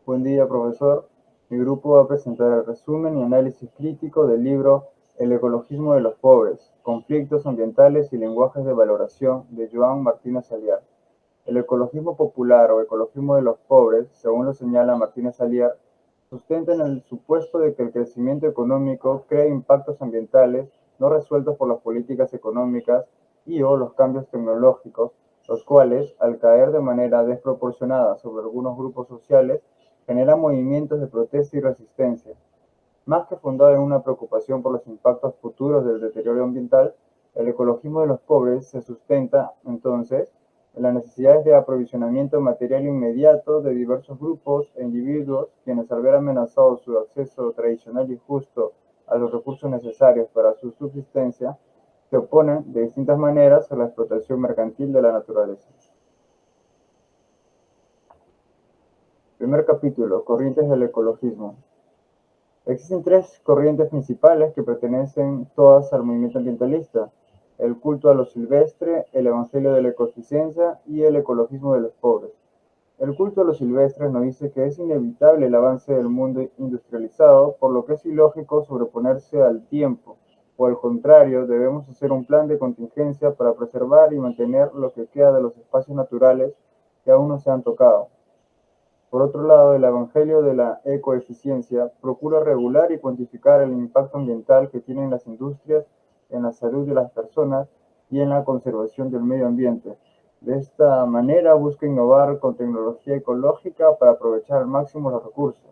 Buen día, profesor. Mi grupo va a presentar el resumen y análisis crítico del libro El ecologismo de los pobres, conflictos ambientales y lenguajes de valoración de Joan Martínez Aliar. El ecologismo popular o ecologismo de los pobres, según lo señala Martínez Aliar, sustenta en el supuesto de que el crecimiento económico crea impactos ambientales no resueltos por las políticas económicas y o los cambios tecnológicos, los cuales, al caer de manera desproporcionada sobre algunos grupos sociales, generan movimientos de protesta y resistencia. Más que fundado en una preocupación por los impactos futuros del deterioro ambiental, el ecologismo de los pobres se sustenta, entonces, en las necesidades de aprovisionamiento material inmediato de diversos grupos e individuos quienes, al ver amenazado su acceso tradicional y justo a los recursos necesarios para su subsistencia, se oponen de distintas maneras a la explotación mercantil de la naturaleza. Primer capítulo: Corrientes del ecologismo. Existen tres corrientes principales que pertenecen todas al movimiento ambientalista: el culto a lo silvestre, el evangelio de la ecoeficiencia y el ecologismo de los pobres. El culto a lo silvestre nos dice que es inevitable el avance del mundo industrializado, por lo que es ilógico sobreponerse al tiempo, o al contrario, debemos hacer un plan de contingencia para preservar y mantener lo que queda de los espacios naturales que aún no se han tocado. Por otro lado, el evangelio de la ecoeficiencia procura regular y cuantificar el impacto ambiental que tienen las industrias en la salud de las personas y en la conservación del medio ambiente. De esta manera busca innovar con tecnología ecológica para aprovechar al máximo los recursos.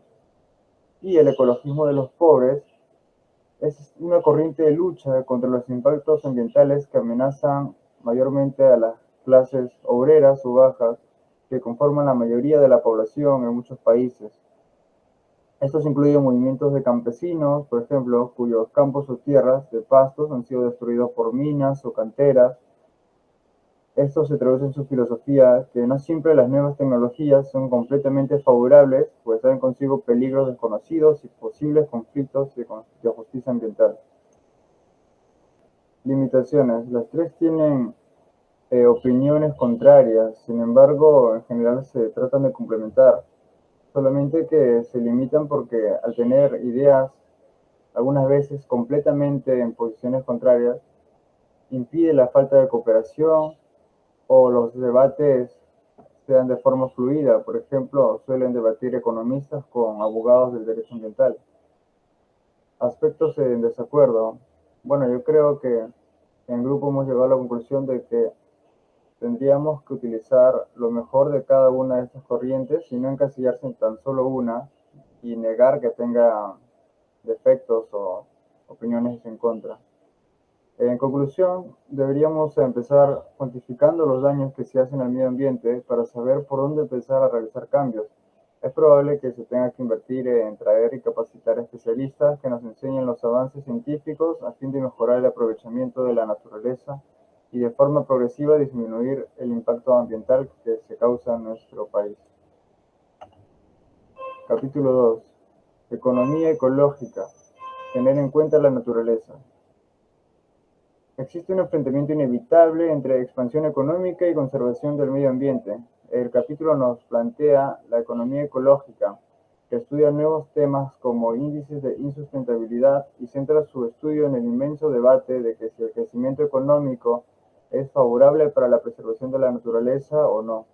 Y el ecologismo de los pobres es una corriente de lucha contra los impactos ambientales que amenazan mayormente a las clases obreras o bajas que conforman la mayoría de la población en muchos países. Estos incluyen movimientos de campesinos, por ejemplo, cuyos campos o tierras de pastos han sido destruidos por minas o canteras. Esto se traduce en su filosofía que no siempre las nuevas tecnologías son completamente favorables, pues traen consigo peligros desconocidos y posibles conflictos de justicia ambiental. Limitaciones. Las tres tienen opiniones contrarias, sin embargo, en general se tratan de complementar, solamente que se limitan porque al tener ideas algunas veces completamente en posiciones contrarias, impide la falta de cooperación o los debates sean de forma fluida. Por ejemplo, suelen debatir economistas con abogados del derecho ambiental. Aspectos en desacuerdo. Bueno, yo creo que en el grupo hemos llegado a la conclusión de que tendríamos que utilizar lo mejor de cada una de estas corrientes y no encasillarse en tan solo una y negar que tenga defectos o opiniones en contra. En conclusión, deberíamos empezar cuantificando los daños que se hacen al medio ambiente para saber por dónde empezar a realizar cambios. Es probable que se tenga que invertir en traer y capacitar especialistas que nos enseñen los avances científicos a fin de mejorar el aprovechamiento de la naturaleza y de forma progresiva disminuir el impacto ambiental que se causa en nuestro país. Capítulo 2. Economía ecológica. Tener en cuenta la naturaleza. Existe un enfrentamiento inevitable entre expansión económica y conservación del medio ambiente. El capítulo nos plantea la economía ecológica, que estudia nuevos temas como índices de insustentabilidad y centra su estudio en el inmenso debate de que si el crecimiento económico es favorable para la preservación de la naturaleza o no.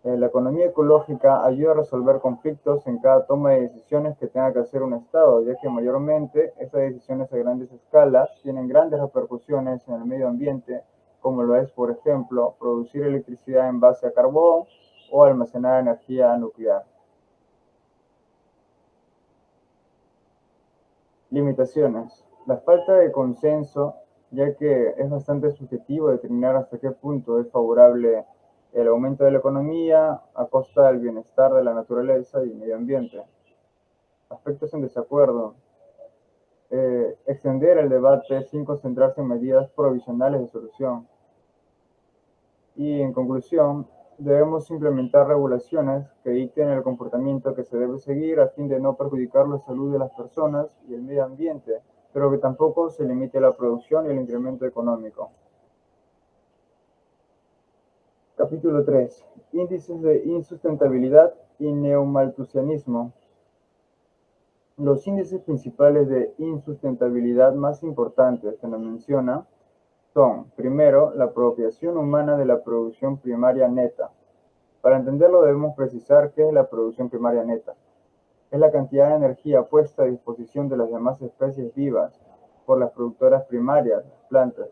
La economía ecológica ayuda a resolver conflictos en cada toma de decisiones que tenga que hacer un Estado, ya que mayormente estas decisiones a grandes escalas tienen grandes repercusiones en el medio ambiente, como lo es, por ejemplo, producir electricidad en base a carbón o almacenar energía nuclear. Limitaciones. La falta de consenso, ya que es bastante subjetivo determinar hasta qué punto es favorable el aumento de la economía a costa del bienestar de la naturaleza y medio ambiente. Aspectos en desacuerdo. Extender el debate sin concentrarse en medidas provisionales de solución. Y en conclusión, debemos implementar regulaciones que dicten el comportamiento que se debe seguir a fin de no perjudicar la salud de las personas y el medio ambiente, pero que tampoco se limite la producción y el incremento económico. Capítulo 3. índices de insustentabilidad y neomalthusianismo. Los índices principales de insustentabilidad más importantes que nos menciona son, primero, la apropiación humana de la producción primaria neta. Para entenderlo debemos precisar qué es la producción primaria neta. Es la cantidad de energía puesta a disposición de las demás especies vivas por las productoras primarias, las plantas.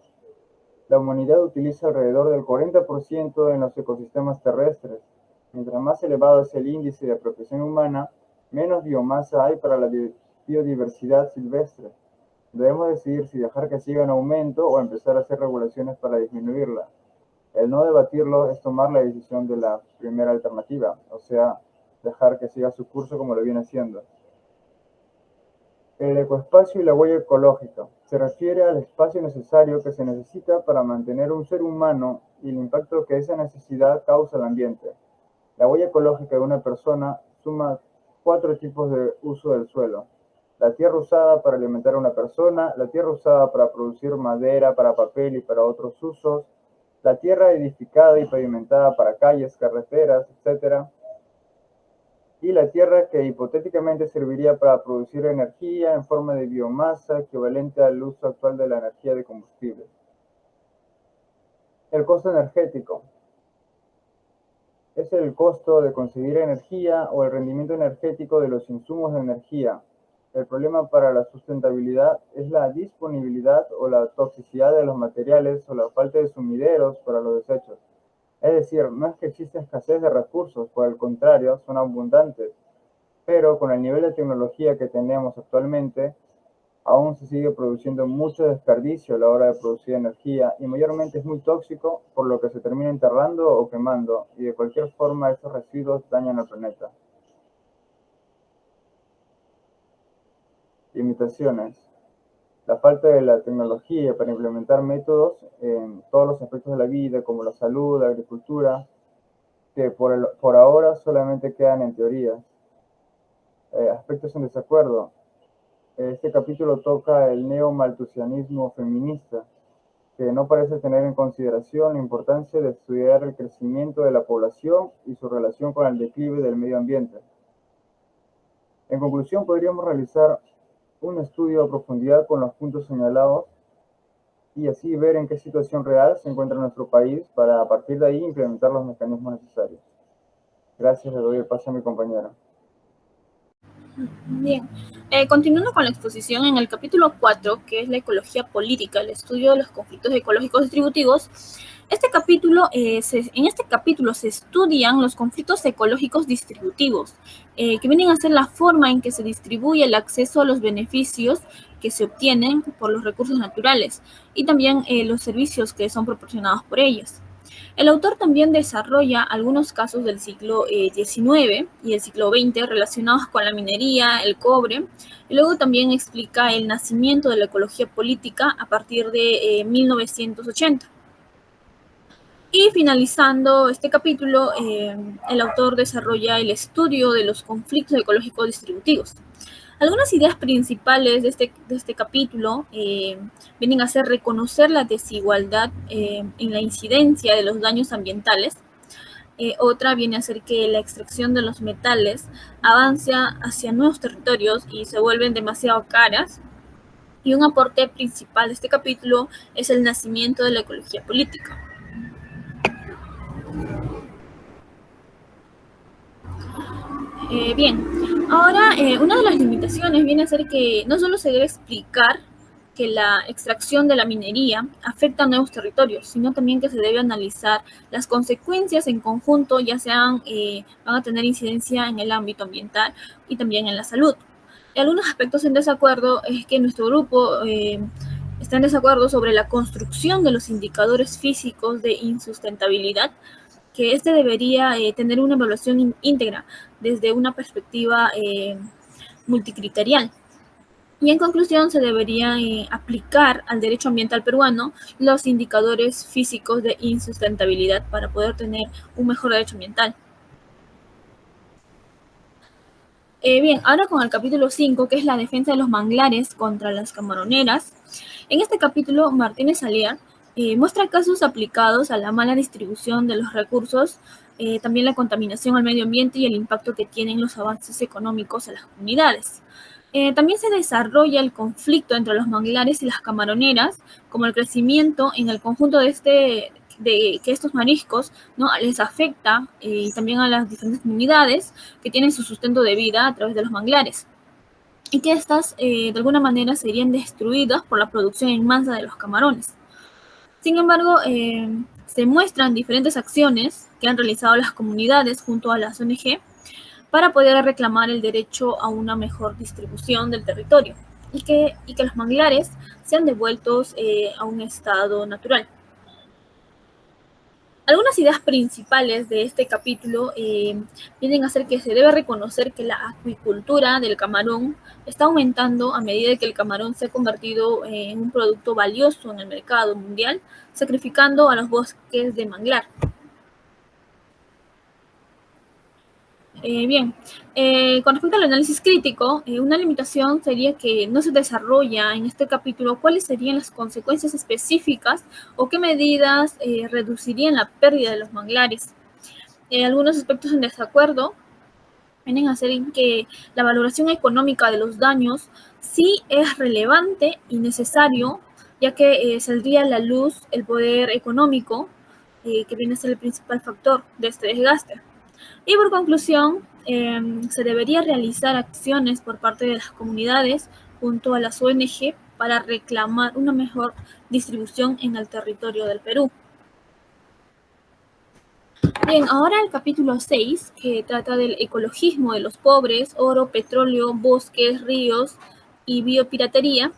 La humanidad utiliza alrededor del 40% en los ecosistemas terrestres. Mientras más elevado es el índice de apropiación humana, menos biomasa hay para la biodiversidad silvestre. Debemos decidir si dejar que siga en aumento o empezar a hacer regulaciones para disminuirla. El no debatirlo es tomar la decisión de la primera alternativa, o sea, dejar que siga su curso como lo viene haciendo. El ecoespacio y la huella ecológica se refiere al espacio necesario que se necesita para mantener un ser humano y el impacto que esa necesidad causa al ambiente. La huella ecológica de una persona suma 4 tipos de uso del suelo. La tierra usada para alimentar a una persona, la tierra usada para producir madera, para papel y para otros usos, la tierra edificada y pavimentada para calles, carreteras, etc., y la tierra que hipotéticamente serviría para producir energía en forma de biomasa equivalente al uso actual de la energía de combustible. El costo energético es el costo de conseguir energía o el rendimiento energético de los insumos de energía. El problema para la sustentabilidad es la disponibilidad o la toxicidad de los materiales o la falta de sumideros para los desechos. Es decir, no es que exista escasez de recursos, por el contrario, son abundantes, pero con el nivel de tecnología que tenemos actualmente, aún se sigue produciendo mucho desperdicio a la hora de producir energía y mayormente es muy tóxico, por lo que se termina enterrando o quemando, y de cualquier forma estos residuos dañan al planeta. Limitaciones. La falta de la tecnología para implementar métodos en todos los aspectos de la vida, como la salud, la agricultura, que por ahora solamente quedan en teorías. Aspectos en desacuerdo. Este capítulo toca el neomalthusianismo feminista, que no parece tener en consideración la importancia de estudiar el crecimiento de la población y su relación con el declive del medio ambiente. En conclusión, podríamos realizar un estudio a profundidad con los puntos señalados y así ver en qué situación real se encuentra nuestro país para a partir de ahí implementar los mecanismos necesarios. Gracias, le doy el paso a mi compañera. Bien, continuando con la exposición en el capítulo 4, que es la ecología política, el estudio de los conflictos ecológicos distributivos, en este capítulo se estudian los conflictos ecológicos distributivos, que vienen a ser la forma en que se distribuye el acceso a los beneficios que se obtienen por los recursos naturales y también los servicios que son proporcionados por ellos. El autor también desarrolla algunos casos del siglo XIX y el siglo XX relacionados con la minería, el cobre, y luego también explica el nacimiento de la ecología política a partir de 1980. Y finalizando este capítulo, el autor desarrolla el estudio de los conflictos ecológicos distributivos. Algunas ideas principales de este capítulo vienen a ser reconocer la desigualdad en la incidencia de los daños ambientales. Otra viene a ser que la extracción de los metales avanza hacia nuevos territorios y se vuelven demasiado caras. Y un aporte principal de este capítulo es el nacimiento de la ecología política. Bien, ahora una de las limitaciones viene a ser que no solo se debe explicar que la extracción de la minería afecta a nuevos territorios, sino también que se debe analizar las consecuencias en conjunto, ya sean, van a tener incidencia en el ámbito ambiental y también en la salud. Y algunos aspectos en desacuerdo es que nuestro grupo está en desacuerdo sobre la construcción de los indicadores físicos de insustentabilidad, que este debería tener una evaluación íntegra desde una perspectiva multicriterial. Y en conclusión, se debería aplicar al derecho ambiental peruano los indicadores físicos de insustentabilidad para poder tener un mejor derecho ambiental. Bien, ahora con el capítulo 5, que es la defensa de los manglares contra las camaroneras. En este capítulo, Martínez Aliar muestra casos aplicados a la mala distribución de los recursos también la contaminación al medio ambiente y el impacto que tienen los avances económicos a las comunidades. También se desarrolla el conflicto entre los manglares y las camaroneras, como el crecimiento en el conjunto de que estos mariscos, ¿no?, les afecta y también a las diferentes comunidades que tienen su sustento de vida a través de los manglares, y que estas de alguna manera serían destruidas por la producción en masa de los camarones. Sin embargo, se muestran diferentes acciones que han realizado las comunidades junto a las ONG para poder reclamar el derecho a una mejor distribución del territorio y que los manglares sean devueltos a un estado natural. Algunas ideas principales de este capítulo vienen a ser que se debe reconocer que la acuicultura del camarón está aumentando a medida que el camarón se ha convertido en un producto valioso en el mercado mundial, sacrificando a los bosques de manglar. Bien, con respecto al análisis crítico, una limitación sería que no se desarrolla en este capítulo cuáles serían las consecuencias específicas o qué medidas reducirían la pérdida de los manglares. Algunos aspectos en desacuerdo vienen a ser en que la valoración económica de los daños sí es relevante y necesario, ya que saldría a la luz el poder económico, que viene a ser el principal factor de este desgaste. Y por conclusión, se debería realizar acciones por parte de las comunidades junto a las ONG para reclamar una mejor distribución en el territorio del Perú. Bien, ahora el capítulo 6, que trata del ecologismo de los pobres, oro, petróleo, bosques, ríos y biopiratería.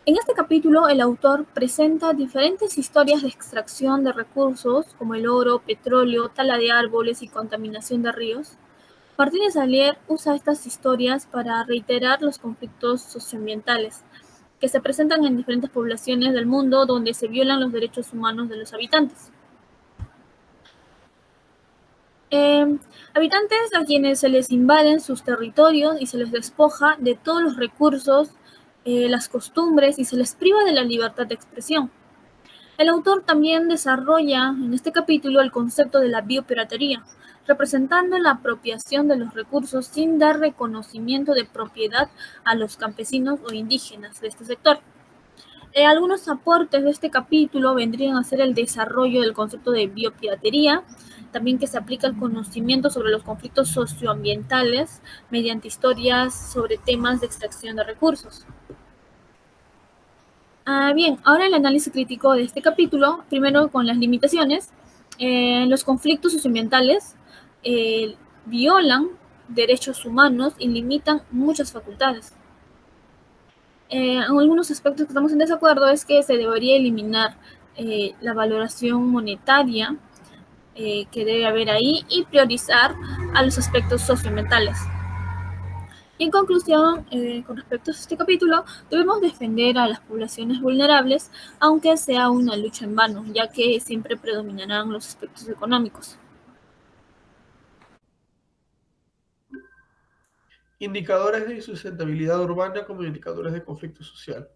En este capítulo, el autor presenta diferentes historias de extracción de recursos como el oro, petróleo, tala de árboles y contaminación de ríos. Martínez Alier usa estas historias para reiterar los conflictos socioambientales que se presentan en diferentes poblaciones del mundo donde se violan los derechos humanos de los habitantes. Habitantes a quienes se les invaden sus territorios y se les despoja de todos los recursos, las costumbres y se les priva de la libertad de expresión. El autor también desarrolla en este capítulo el concepto de la biopiratería, representando la apropiación de los recursos sin dar reconocimiento de propiedad a los campesinos o indígenas de este sector. Algunos aportes de este capítulo vendrían a ser el desarrollo del concepto de biopiratería, también que se aplica el conocimiento sobre los conflictos socioambientales mediante historias sobre temas de extracción de recursos. Bien, ahora el análisis crítico de este capítulo, primero con las limitaciones. Los conflictos socioambientales violan derechos humanos y limitan muchas facultades. En algunos aspectos que estamos en desacuerdo es que se debería eliminar la valoración monetaria que debe haber ahí y priorizar a los aspectos socioambientales. Y en conclusión, con respecto a este capítulo, debemos defender a las poblaciones vulnerables, aunque sea una lucha en vano, ya que siempre predominarán los aspectos económicos. Indicadores de sustentabilidad urbana como indicadores de conflicto social.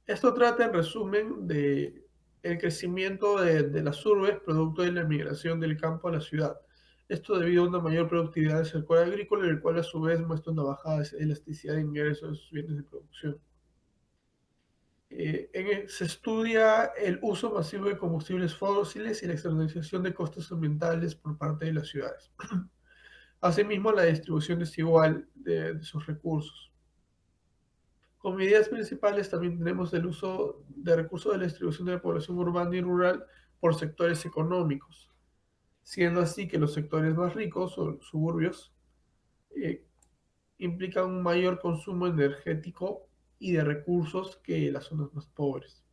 Esto trata en resumen de el crecimiento de las urbes producto de la migración del campo a la ciudad. Esto debido a una mayor productividad del sector agrícola, el cual a su vez muestra una bajada de elasticidad de ingresos de sus bienes de producción. Se estudia el uso masivo de combustibles fósiles y la externalización de costos ambientales por parte de las ciudades. Asimismo, la distribución desigual de sus recursos. Como medidas principales también tenemos el uso de recursos de la distribución de la población urbana y rural por sectores económicos, siendo así que los sectores más ricos o suburbios implican un mayor consumo energético y de recursos que las zonas más pobres.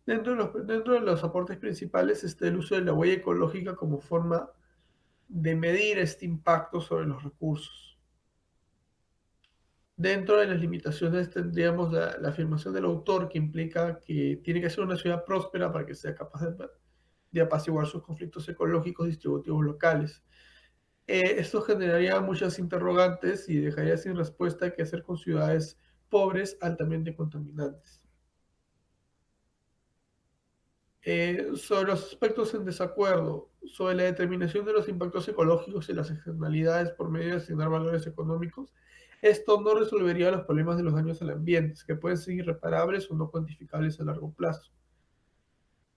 Dentro de los aportes principales está el uso de la huella ecológica como forma de medir este impacto sobre los recursos. Dentro de las limitaciones tendríamos la afirmación del autor que implica que tiene que ser una ciudad próspera para que sea capaz de apaciguar sus conflictos ecológicos distributivos locales. Esto generaría muchas interrogantes y dejaría sin respuesta qué hacer con ciudades pobres altamente contaminantes. Sobre los aspectos en desacuerdo, sobre la determinación de los impactos ecológicos y las externalidades por medio de asignar valores económicos, esto no resolvería los problemas de los daños al ambiente, que pueden ser irreparables o no cuantificables a largo plazo.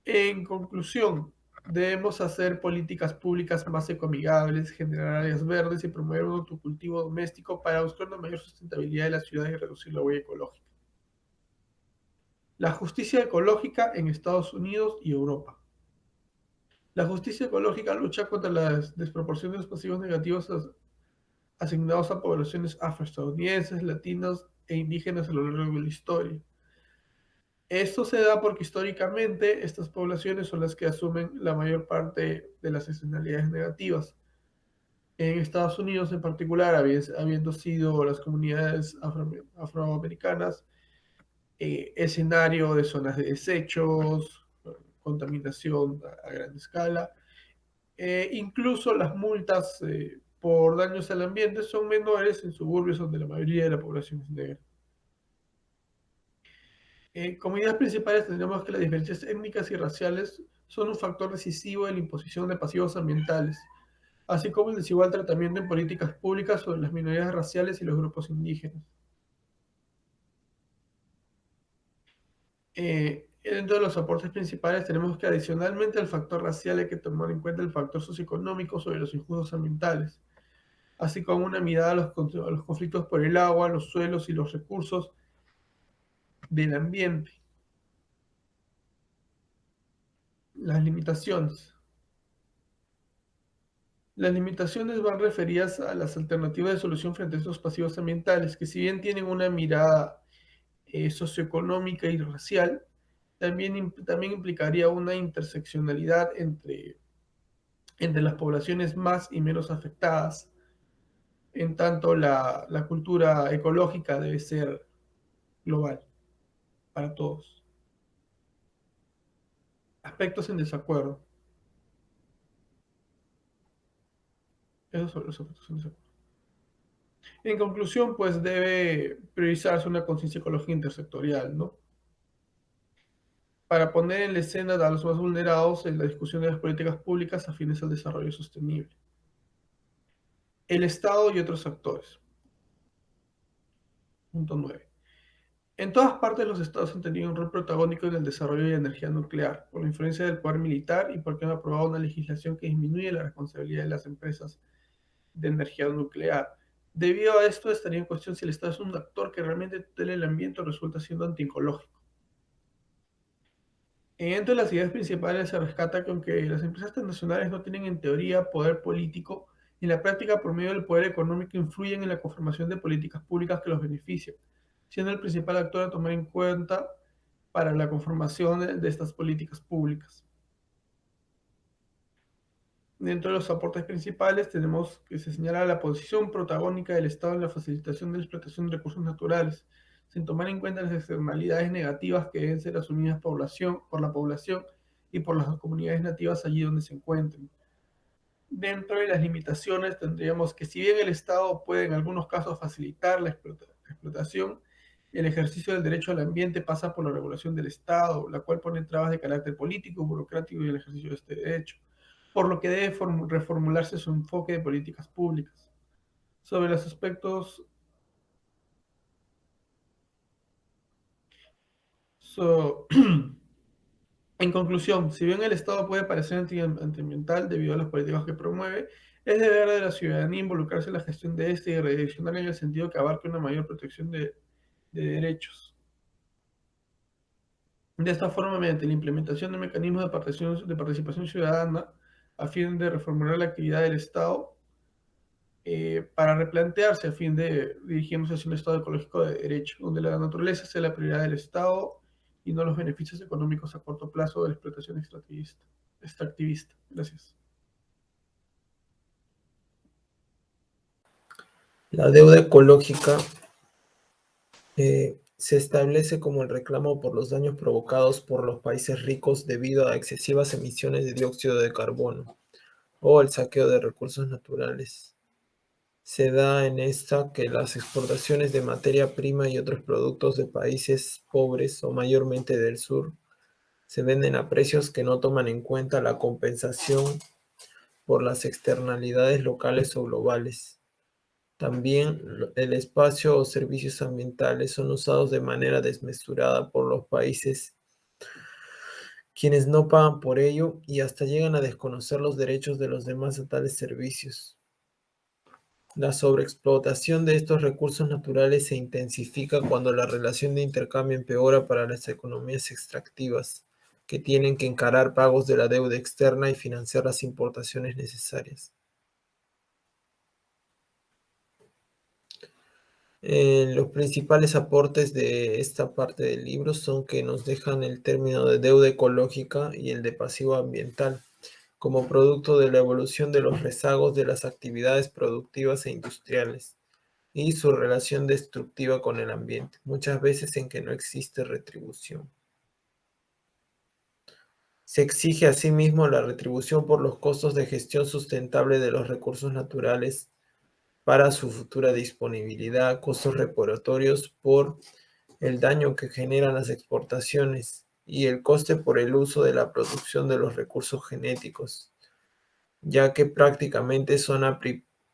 En conclusión, debemos hacer políticas públicas más ecoamigables, generar áreas verdes y promover un autocultivo doméstico para buscar una mayor sustentabilidad de la ciudad y reducir la huella ecológica. La justicia ecológica en Estados Unidos y Europa. La justicia ecológica lucha contra las desproporciones pasivos negativos asignados a poblaciones afroestadounidenses, latinas e indígenas a lo largo de la historia. Esto se da porque históricamente estas poblaciones son las que asumen la mayor parte de las externalidades negativas. En Estados Unidos en particular, habiendo sido las comunidades afroamericanas escenario de zonas de desechos, contaminación a gran escala, incluso las multas por daños al ambiente son menores en suburbios donde la mayoría de la población es negra. Como ideas principales tendríamos que las diferencias étnicas y raciales son un factor decisivo en la imposición de pasivos ambientales, así como el desigual tratamiento en políticas públicas sobre las minorías raciales y los grupos indígenas. Dentro de los aportes principales tenemos que adicionalmente al factor racial hay que tomar en cuenta el factor socioeconómico sobre los injustos ambientales, así como una mirada a los conflictos por el agua, los suelos y los recursos del ambiente. Las limitaciones. Las limitaciones van referidas a las alternativas de solución frente a estos pasivos ambientales, que si bien tienen una mirada socioeconómica y racial, también implicaría una interseccionalidad entre las poblaciones más y menos afectadas. En tanto, la cultura ecológica debe ser global para todos. Aspectos en desacuerdo. Esos son los aspectos en desacuerdo. En conclusión, pues debe priorizarse una conciencia ecológica intersectorial, ¿no? Para poner en la escena a los más vulnerados en la discusión de las políticas públicas afines al desarrollo sostenible. El Estado y otros actores. Punto 9. En todas partes los estados han tenido un rol protagónico en el desarrollo de energía nuclear, por la influencia del poder militar y porque han aprobado una legislación que disminuye la responsabilidad de las empresas de energía nuclear. Debido a esto, estaría en cuestión si el Estado es un actor que realmente tutela el ambiente o resulta siendo antiecológico. Entre las ideas principales se rescata que aunque las empresas transnacionales no tienen en teoría poder político, en la práctica por medio del poder económico influyen en la conformación de políticas públicas que los benefician, siendo el principal actor a tomar en cuenta para la conformación de estas políticas públicas. Dentro de los aportes principales tenemos que se señala la posición protagónica del Estado en la facilitación de la explotación de recursos naturales, sin tomar en cuenta las externalidades negativas que deben ser asumidas por la población y por las comunidades nativas allí donde se encuentren. Dentro de las limitaciones tendríamos que si bien el Estado puede en algunos casos facilitar la explotación, el ejercicio del derecho al ambiente pasa por la regulación del Estado, la cual pone trabas de carácter político, burocrático y el ejercicio de este derecho, por lo que debe reformularse su enfoque de políticas públicas. Sobre los aspectos en conclusión, si bien el Estado puede parecer antiambiental debido a las políticas que promueve, es deber de la ciudadanía involucrarse en la gestión de este y redireccionar en el sentido que abarque una mayor protección de derechos. De esta forma, mediante la implementación de mecanismos de participación ciudadana, a fin de reformular la actividad del Estado, para replantearse a fin de dirigirnos hacia un Estado ecológico de derecho, donde la naturaleza sea la prioridad del Estado y no los beneficios económicos a corto plazo de la explotación extractivista. Gracias. La deuda ecológica se establece como el reclamo por los daños provocados por los países ricos debido a excesivas emisiones de dióxido de carbono o el saqueo de recursos naturales. Se da en esta que las exportaciones de materia prima y otros productos de países pobres o mayormente del sur se venden a precios que no toman en cuenta la compensación por las externalidades locales o globales. También el espacio o servicios ambientales son usados de manera desmesurada por los países, quienes no pagan por ello y hasta llegan a desconocer los derechos de los demás a tales servicios. La sobreexplotación de estos recursos naturales se intensifica cuando la relación de intercambio empeora para las economías extractivas, que tienen que encarar pagos de la deuda externa y financiar las importaciones necesarias. Los principales aportes de esta parte del libro son que nos dejan el término de deuda ecológica y el de pasivo ambiental, como producto de la evolución de los rezagos de las actividades productivas e industriales y su relación destructiva con el ambiente, muchas veces en que no existe retribución. Se exige asimismo la retribución por los costos de gestión sustentable de los recursos naturales para su futura disponibilidad, costos reparatorios por el daño que generan las exportaciones y el coste por el uso de la producción de los recursos genéticos, ya que prácticamente son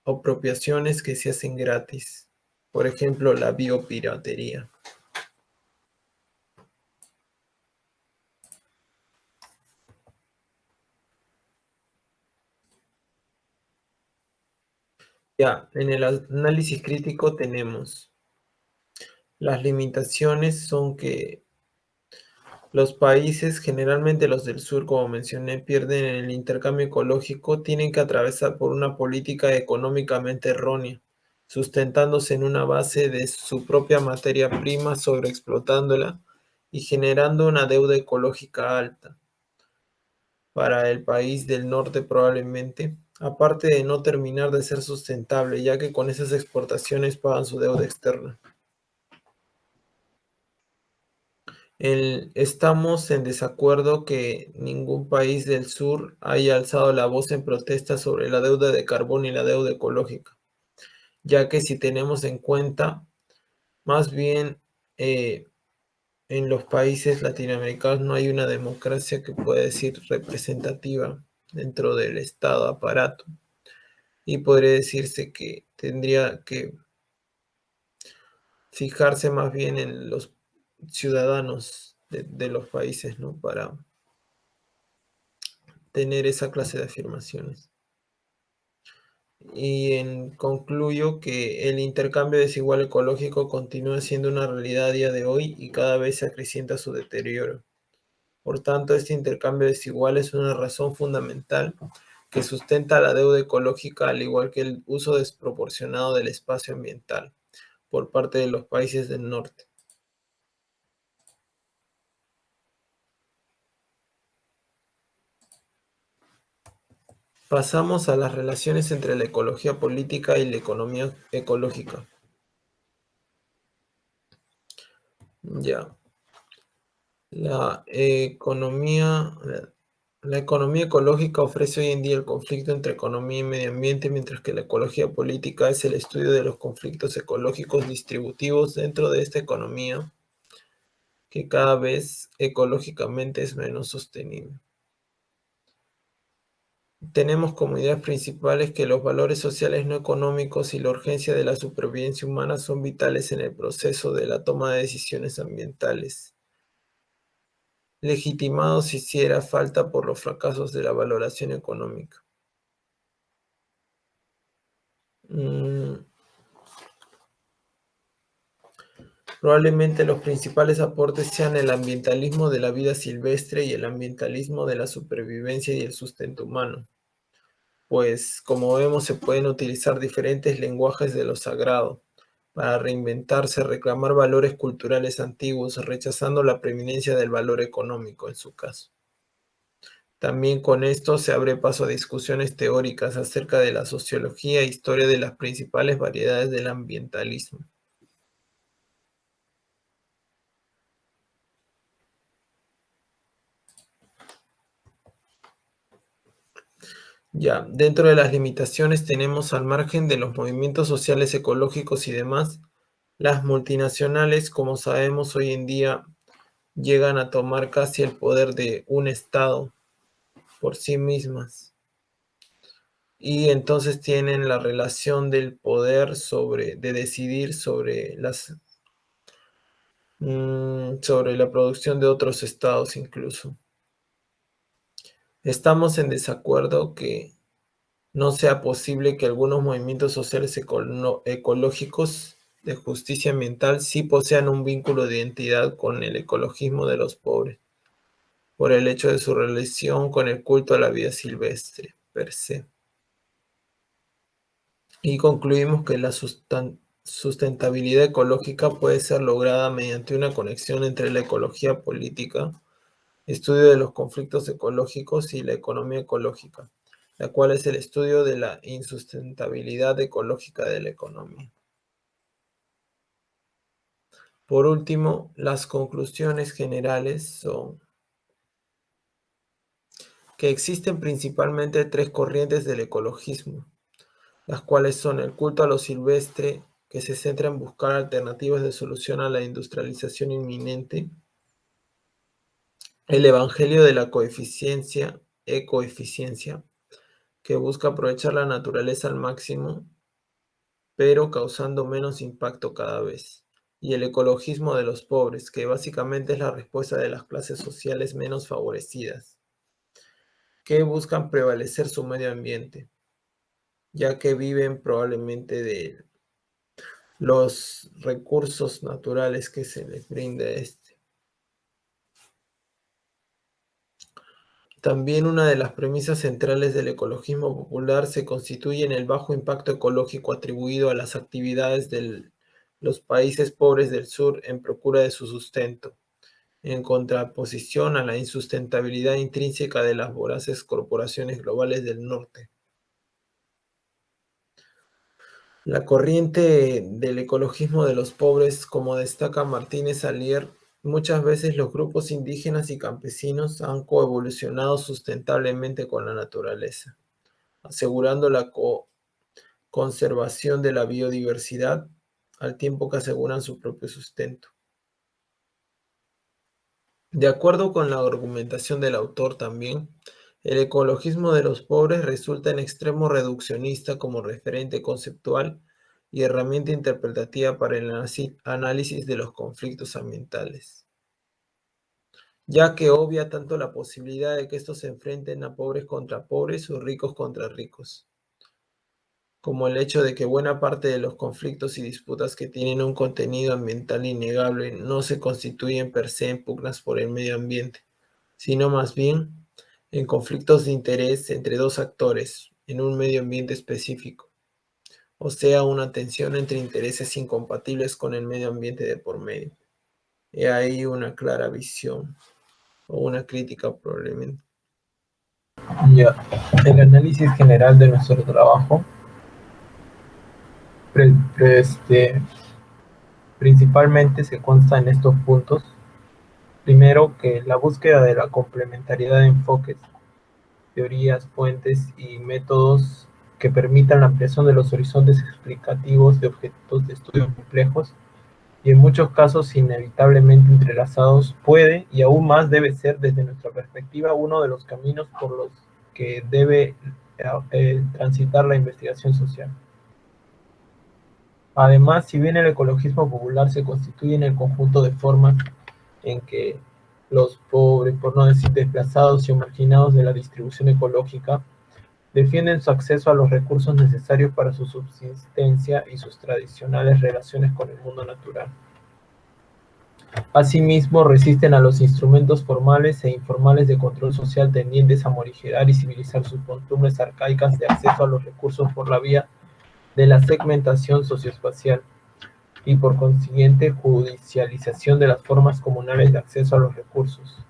apropiaciones que se hacen gratis. Por ejemplo, la biopiratería. Ya, en el análisis crítico tenemos las limitaciones son que los países, generalmente los del sur, como mencioné, pierden en el intercambio ecológico, tienen que atravesar por una política económicamente errónea, sustentándose en una base de su propia materia prima, sobreexplotándola y generando una deuda ecológica alta para el país del norte probablemente, aparte de no terminar de ser sustentable, ya que con esas exportaciones pagan su deuda externa. Estamos en desacuerdo que ningún país del sur haya alzado la voz en protesta sobre la deuda de carbono y la deuda ecológica, ya que si tenemos en cuenta, más bien en los países latinoamericanos no hay una democracia que pueda decir representativa dentro del Estado aparato, y podría decirse que tendría que fijarse más bien en los ciudadanos de los países, ¿no? Para tener esa clase de afirmaciones. Y concluyo que el intercambio desigual ecológico continúa siendo una realidad a día de hoy y cada vez se acrecienta su deterioro. Por tanto, este intercambio desigual es una razón fundamental que sustenta la deuda ecológica, al igual que el uso desproporcionado del espacio ambiental por parte de los países del norte. Pasamos a las relaciones entre la ecología política y la economía ecológica. Ya. La economía ecológica ofrece hoy en día el conflicto entre economía y medio ambiente, mientras que la ecología política es el estudio de los conflictos ecológicos distributivos dentro de esta economía, que cada vez ecológicamente es menos sostenible. Tenemos como ideas principales que los valores sociales no económicos y la urgencia de la supervivencia humana son vitales en el proceso de la toma de decisiones ambientales, legitimados si hiciera falta por los fracasos de la valoración económica. Probablemente los principales aportes sean el ambientalismo de la vida silvestre y el ambientalismo de la supervivencia y el sustento humano, pues como vemos se pueden utilizar diferentes lenguajes de lo sagrado para reinventarse, reclamar valores culturales antiguos, rechazando la preeminencia del valor económico en su caso. También con esto se abre paso a discusiones teóricas acerca de la sociología e historia de las principales variedades del ambientalismo. Ya, dentro de las limitaciones tenemos al margen de los movimientos sociales ecológicos y demás, las multinacionales, como sabemos hoy en día, llegan a tomar casi el poder de un Estado por sí mismas. y entonces tienen la relación del poder de decidir sobre sobre la producción de otros estados incluso. Estamos en desacuerdo que no sea posible que algunos movimientos sociales ecológicos de justicia ambiental sí posean un vínculo de identidad con el ecologismo de los pobres, por el hecho de su relación con el culto a la vida silvestre per se. Y concluimos que la sustentabilidad ecológica puede ser lograda mediante una conexión entre la ecología política, estudio de los conflictos ecológicos y la economía ecológica, la cual es el estudio de la insustentabilidad ecológica de la economía. Por último, las conclusiones generales son que existen principalmente tres corrientes del ecologismo, las cuales son el culto a lo silvestre, que se centra en buscar alternativas de solución a la industrialización inminente, el evangelio de la ecoeficiencia, que busca aprovechar la naturaleza al máximo, pero causando menos impacto cada vez, y el ecologismo de los pobres, que básicamente es la respuesta de las clases sociales menos favorecidas, que buscan prevalecer su medio ambiente, ya que viven probablemente de los recursos naturales que se les brinda a este. También una de las premisas centrales del ecologismo popular se constituye en el bajo impacto ecológico atribuido a las actividades de los países pobres del sur en procura de su sustento, en contraposición a la insustentabilidad intrínseca de las voraces corporaciones globales del norte. La corriente del ecologismo de los pobres, como destaca Martínez Alier, muchas veces los grupos indígenas y campesinos han coevolucionado sustentablemente con la naturaleza, asegurando la conservación de la biodiversidad al tiempo que aseguran su propio sustento. De acuerdo con la argumentación del autor también, el ecologismo de los pobres resulta en extremo reduccionista como referente conceptual y herramienta interpretativa para el análisis de los conflictos ambientales, ya que obvia tanto la posibilidad de que estos se enfrenten a pobres contra pobres o ricos contra ricos, como el hecho de que buena parte de los conflictos y disputas que tienen un contenido ambiental innegable no se constituyen per se en pugnas por el medio ambiente, sino más bien en conflictos de interés entre dos actores en un medio ambiente específico, o sea, una tensión entre intereses incompatibles con el medio ambiente de por medio. He ahí una clara visión o una crítica probablemente. Ya, el análisis general de nuestro trabajo principalmente se consta en estos puntos. Primero, que la búsqueda de la complementariedad de enfoques, teorías, fuentes y métodos que permitan la ampliación de los horizontes explicativos de objetos de estudio complejos y en muchos casos inevitablemente entrelazados, puede y aún más debe ser desde nuestra perspectiva uno de los caminos por los que debe transitar la investigación social. Además, si bien el ecologismo popular se constituye en el conjunto de formas en que los pobres, por no decir desplazados y marginados de la distribución ecológica, defienden su acceso a los recursos necesarios para su subsistencia y sus tradicionales relaciones con el mundo natural. Asimismo, resisten a los instrumentos formales e informales de control social tendientes a morigerar y civilizar sus costumbres arcaicas de acceso a los recursos por la vía de la segmentación socioespacial y por consiguiente judicialización de las formas comunales de acceso a los recursos,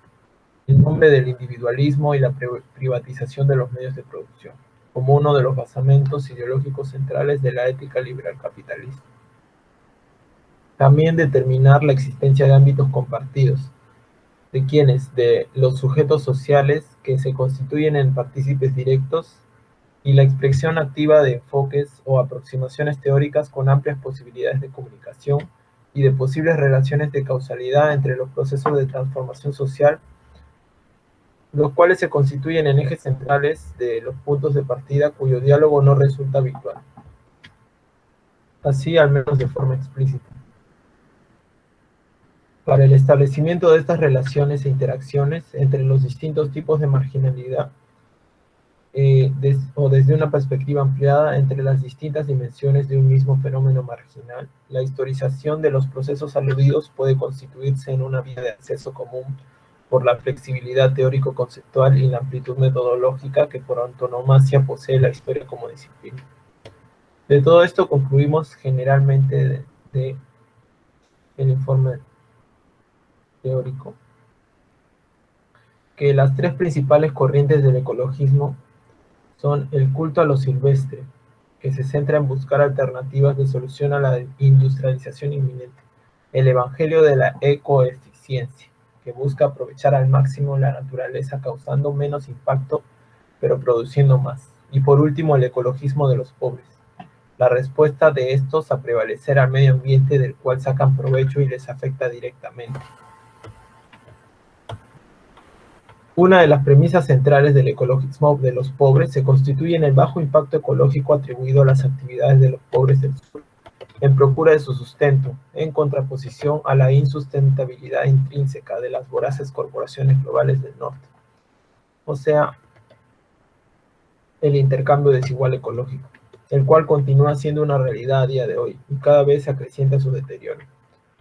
en nombre del individualismo y la privatización de los medios de producción, como uno de los basamentos ideológicos centrales de la ética liberal capitalista. También determinar la existencia de ámbitos compartidos, de quienes, de los sujetos sociales que se constituyen en partícipes directos, y la expresión activa de enfoques o aproximaciones teóricas con amplias posibilidades de comunicación y de posibles relaciones de causalidad entre los procesos de transformación social los cuales se constituyen en ejes centrales de los puntos de partida cuyo diálogo no resulta habitual, así al menos de forma explícita. Para el establecimiento de estas relaciones e interacciones entre los distintos tipos de marginalidad, o desde una perspectiva ampliada entre las distintas dimensiones de un mismo fenómeno marginal, la historización de los procesos aludidos puede constituirse en una vía de acceso común por la flexibilidad teórico-conceptual y la amplitud metodológica que por antonomasia posee la historia como disciplina. De todo esto concluimos generalmente de el informe teórico que las tres principales corrientes del ecologismo son el culto a lo silvestre, que se centra en buscar alternativas de solución a la industrialización inminente, el evangelio de la ecoeficiencia, que busca aprovechar al máximo la naturaleza causando menos impacto, pero produciendo más, y por último el ecologismo de los pobres, la respuesta de estos a prevalecer al medio ambiente del cual sacan provecho y les afecta directamente. Una de las premisas centrales del ecologismo de los pobres se constituye en el bajo impacto ecológico atribuido a las actividades de los pobres del sur, en procura de su sustento, en contraposición a la insustentabilidad intrínseca de las voraces corporaciones globales del norte. O sea, el intercambio desigual ecológico, el cual continúa siendo una realidad a día de hoy y cada vez se acrecienta su deterioro.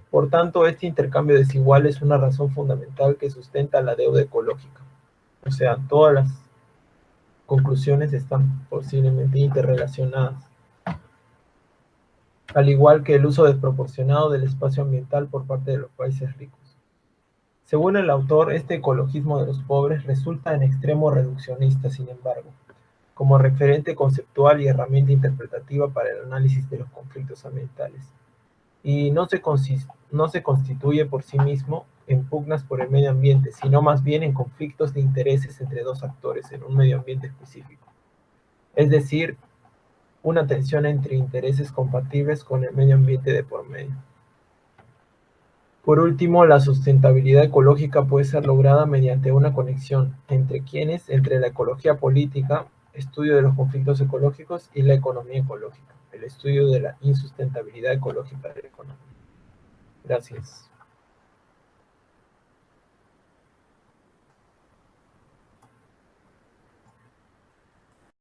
Por tanto, este intercambio desigual es una razón fundamental que sustenta la deuda ecológica. O sea, todas las conclusiones están posiblemente interrelacionadas, al igual que el uso desproporcionado del espacio ambiental por parte de los países ricos. Según el autor, este ecologismo de los pobres resulta en extremo reduccionista, sin embargo, como referente conceptual y herramienta interpretativa para el análisis de los conflictos ambientales, y no se constituye por sí mismo en pugnas por el medio ambiente, sino más bien en conflictos de intereses entre dos actores en un medio ambiente específico. Es decir, una tensión entre intereses compatibles con el medio ambiente de por medio. Por último, la sustentabilidad ecológica puede ser lograda mediante una conexión entre la ecología política, estudio de los conflictos ecológicos, y la economía ecológica, el estudio de la insustentabilidad ecológica de la economía. Gracias.